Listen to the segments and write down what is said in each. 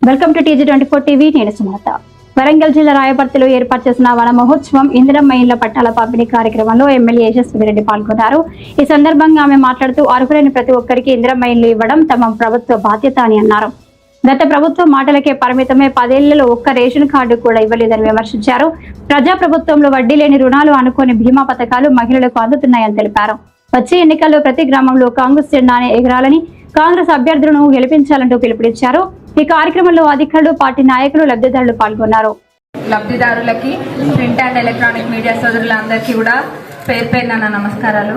Welcome to TG24 TV. నేను సుమలత. వరంగల్ జిల్లా రాయపర్తిలో ఏర్పాటు చేసిన వన మహోత్సవం ఇందిరమ్మ ఇళ్ల పట్టాల పంపిణీ కార్యక్రమంలో ఎమ్మెల్యే యశస్విరెడ్డి పాల్గొన్నారు. ఈ సందర్భంగా ఆమె మాట్లాడుతూ అర్హులైన ప్రతి ఒక్కరికి ఇందిరమ్మ ఇళ్లు ఇవ్వడం తమ ప్రభుత్వ బాధ్యత అని అన్నారు. గత ప్రభుత్వం మాటలకే పరిమితమే 10 ఏళ్లలో ఒక్క రేషన్ కార్డు కూడా ఇవ్వలేదని విమర్శించారు. ప్రజా ప్రభుత్వంలో వడ్డీ లేని రుణాలు, అనుకోని బీమా పథకాలు మహిళలకు అందుతున్నాయని తెలిపారు. వచ్చే ఎన్నికల్లో ప్రతి గ్రామంలో కాంగ్రెస్ జెండానే ఎగరాలని, కాంగ్రెస్ అభ్యర్థులను గెలిపించాలంటూ పిలుపునిచ్చారు. ఈ కార్యక్రమంలో అధికారులు, పార్టీ నాయకులు, లబ్ధిదారులు పాల్గొన్నారు. లబ్ధిదారులకి, ప్రింట్ అండ్ ఎలక్ట్రానిక్ మీడియా సోదరులందరికీ కూడా పేరు పేరున నమస్కారాలు.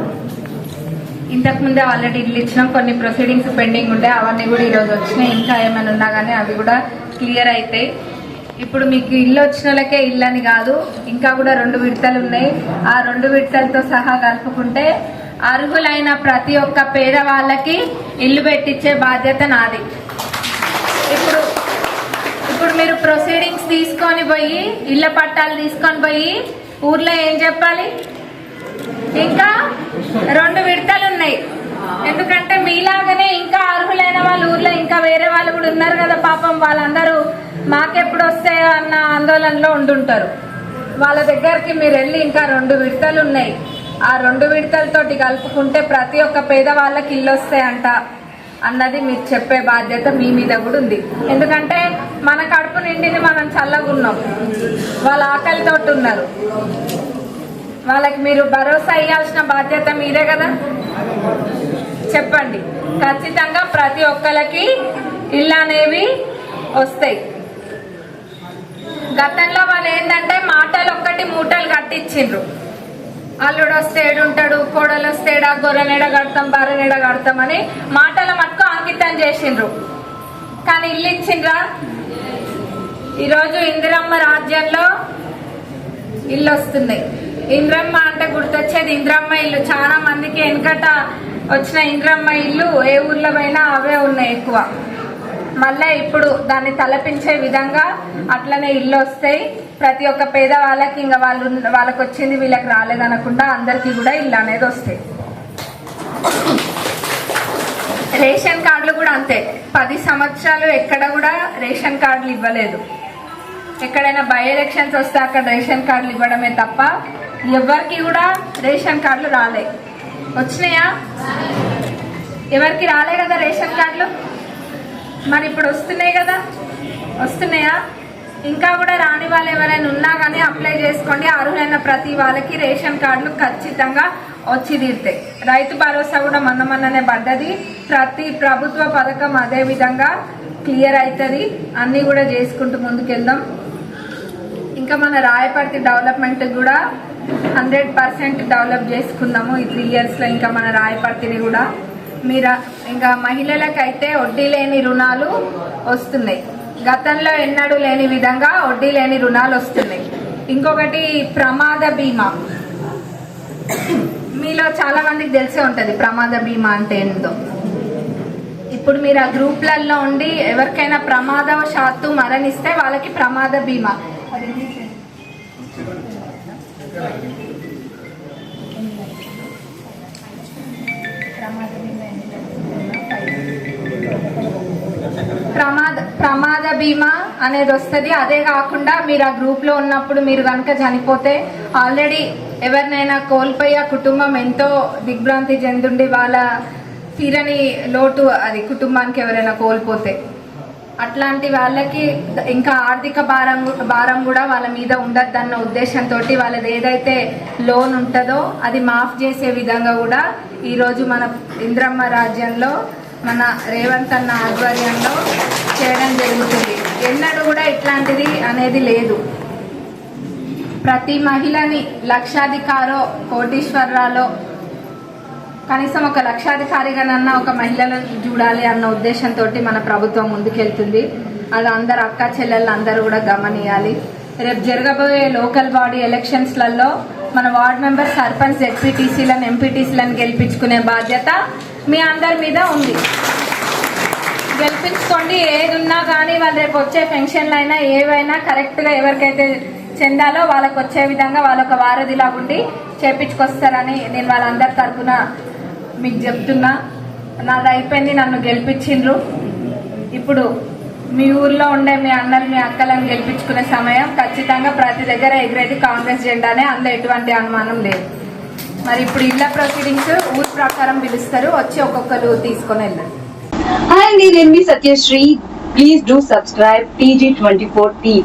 ఇంతకుముందే ఆల్రెడీ ఇల్లు ఇచ్చినాం, కొన్ని ప్రొసీడింగ్స్ పెండింగ్ ఉండే అవన్నీ కూడా ఈరోజు వచ్చినాయి. ఇంకా ఏమైనా ఉన్నా కానీ అవి కూడా క్లియర్ అవుతాయి. ఇప్పుడు మీకు ఇల్లు వచ్చిన వాళ్ళకే ఇల్లు అని కాదు, ఇంకా కూడా 2 విడతలు ఉన్నాయి. ఆ 2 విడతలతో సహా కలుపుకుంటే అర్హులైన ప్రతి ఒక్క పేదవాళ్ళకి ఇల్లు పెట్టించే బాధ్యత నాది. ఇప్పుడు మీరు ప్రొసీడింగ్స్ తీసుకొని పోయి, ఇళ్ల పట్టాలు తీసుకొని పోయి ఊర్లో ఏం చెప్పాలి? ఇంకా 2 విడతలు ఉన్నాయి. ఎందుకంటే మీలాగానే ఇంకా అర్హులైన వాళ్ళు ఊర్లో ఇంకా వేరే వాళ్ళు కూడా ఉన్నారు కదా పాపం. వాళ్ళందరూ మాకెప్పుడు వస్తాయో అన్న ఆందోళనలో ఉండుంటారు. వాళ్ళ దగ్గరికి మీరు వెళ్ళి ఇంకా 2 విడతలు ఉన్నాయి, ఆ 2 విడతలతోటి కలుపుకుంటే ప్రతి ఒక్క పేదవాళ్ళకి ఇల్లు వస్తాయంట అన్నది మీరు చెప్పే బాధ్యత మీ మీద కూడా ఉంది. ఎందుకంటే మన కడుపు నిండింది, మనం చల్లగా ఉన్నాం, వాళ్ళ ఆకలితో ఉన్నారు. వాళ్ళకి మీరు భరోసా ఇవ్వాల్సిన బాధ్యత మీరే కదా. చెప్పండి, ఖచ్చితంగా ప్రతి ఒక్కరికి ఇల్లు అనేవి వస్తాయి. గతంలో వాళ్ళు ఏంటంటే మాటలు ఒక్కటి మూటలు కట్టించిండ్రు. అల్లుడు వస్తే ఏడుంటాడు, కోడలు వస్తే ఏడా, గొర్రెనేడ కడతాం, బర్రెనేడ కడతాం అని మాటల మట్టుకు అంకితం చేసిండ్రు. కానీ ఇల్లు ఇచ్చిండ్రా? ఈరోజు ఇందిరమ్మ రాజ్యంలో ఇల్లు వస్తున్నాయి. ఇందిరమ్మ అంటే గుర్తొచ్చేది ఇందిరమ్మ ఇల్లు. చాలా మందికి వెనకట వచ్చిన ఇందిరమ్మ ఇల్లు ఏ ఊర్లో పోయినా అవే ఉన్నాయి ఎక్కువ. మళ్ళీ ఇప్పుడు దాన్ని తలపించే విధంగా అట్లనే ఇల్లు వస్తాయి. ప్రతి ఒక్క పేద వాళ్ళకి ఇంకా వాళ్ళకి వచ్చింది వీళ్ళకి రాలేదనకుండా అందరికీ కూడా ఇల్లు అనేది వస్తాయి. రేషన్ కార్డులు కూడా అంతే. 10 సంవత్సరాలు ఎక్కడ కూడా రేషన్ కార్డులు ఇవ్వలేదు. ఎక్కడైనా బై ఎలక్షన్స్ వస్తే అక్కడ రేషన్ కార్డులు ఇవ్వడమే తప్ప ఎవరికి కూడా రేషన్ కార్డులు రాలే. వచ్చినాయా? ఎవరికి రాలే కదా రేషన్ కార్డులు. మరి ఇప్పుడు వస్తున్నాయి కదా, వస్తున్నాయా? ఇంకా కూడా రాని వాళ్ళు ఎవరైనా ఉన్నా కానీ అప్లై చేసుకోండి. అర్హులైన ప్రతి వాళ్ళకి రేషన్ కార్డులు ఖచ్చితంగా వచ్చి తీరుతాయి. రైతు భరోసా కూడా మొన్ననే పడ్డది. ప్రతి ప్రభుత్వ పథకం అదే విధంగా క్లియర్ అవుతుంది. అన్నీ కూడా చేసుకుంటూ ముందుకెళ్దాం. ఇంకా మన రాయపర్తి డెవలప్మెంట్ కూడా 100% డెవలప్ చేసుకుందాము ఈ 3 ఇయర్స్లో. ఇంకా మన రాయపర్తిని కూడా ఇంకా మహిళలకైతే వడ్డీ లేని రుణాలు వస్తున్నాయి. గతంలో ఎన్నడూ లేని విధంగా వడ్డీ లేని రుణాలు వస్తున్నాయి. ఇంకొకటి ప్రమాద బీమా. మీలో చాలా మందికి తెలిసే ఉంటుంది ప్రమాద బీమా అంటే ఏందో. ఇప్పుడు మీరు ఆ గ్రూప్లలో ఉండి ఎవరికైనా ప్రమాదవశాత్తు మరణిస్తే వాళ్ళకి ప్రమాద బీమా. ప్రమాద బీమా అనేది వస్తుంది. అదే కాకుండా మీరు ఆ గ్రూప్ లో ఉన్నప్పుడు మీరు కనుక చనిపోతే ఆల్రెడీ ఎవరినైనా కోల్పోయి ఆ కుటుంబం ఎంతో దిగ్భ్రాంతి చెందుండి వాళ్ళ తీరని లోటు అది కుటుంబానికి ఎవరైనా కోల్పోతే అట్లాంటి వాళ్ళకి ఇంకా ఆర్థిక భారం కూడా వాళ్ళ మీద ఉండద్దన్న ఉద్దేశంతో వాళ్ళది ఏదైతే లోన్ ఉంటుందో అది మాఫ్ చేసే విధంగా కూడా ఈరోజు మన ఇందిరమ్మ రాజ్యంలో మన రేవంత్ అన్న ఆధ్వర్యంలో చేయడం జరుగుతుంది. ఎన్నడూ కూడా ఇట్లాంటిది అనేది లేదు. ప్రతి మహిళని లక్షాధికారో కోటీశ్వరరాలో కనీసం ఒక లక్షాధికారిగానన్నా ఒక మహిళలను చూడాలి అన్న ఉద్దేశంతో మన ప్రభుత్వం ముందుకెళ్తుంది. అది అందరు అక్క చెల్లెళ్ళు అందరూ కూడా గమనియాలి. రేపు జరగబోయే లోకల్ బాడీ ఎలక్షన్స్లలో మన వార్డ్ మెంబర్, సర్పంచ్, జెడ్పీటీసీలను, ఎంపీటీసీలను గెలిపించుకునే బాధ్యత మీ అందరి మీద ఉంది. గెలిపించుకోండి. ఏది ఉన్నా కానీ వాళ్ళు రేపు వచ్చే పెన్షన్లు అయినా ఏవైనా కరెక్ట్గా ఎవరికైతే చెందాలో వాళ్ళకు వచ్చే విధంగా వాళ్ళొక వారధిలా ఉండి చేపించుకొస్తారని నేను వాళ్ళందరి తరఫున మీకు చెప్తున్నా. నాది అయిపోయింది, నన్ను గెలిపించిండ్రు. ఇప్పుడు మీ ఊర్లో ఉండే మీ అన్నలు మీ అక్కలను గెలిపించుకునే సమయం ఖచ్చితంగా ప్రతి దగ్గర ఎగిరేది కాంగ్రెస్ జెండానే, అందులో ఎటువంటి అనుమానం లేదు. మరి ఇప్పుడు ఇళ్ళ ప్రొసీడింగ్స్ ఊరు ప్రకారం పిలుస్తారు, వచ్చి ఒక్కొక్కరు తీసుకొని వెళ్ళండి. Hi, నేను మీ Satyasri. Please do subscribe TG24 TV.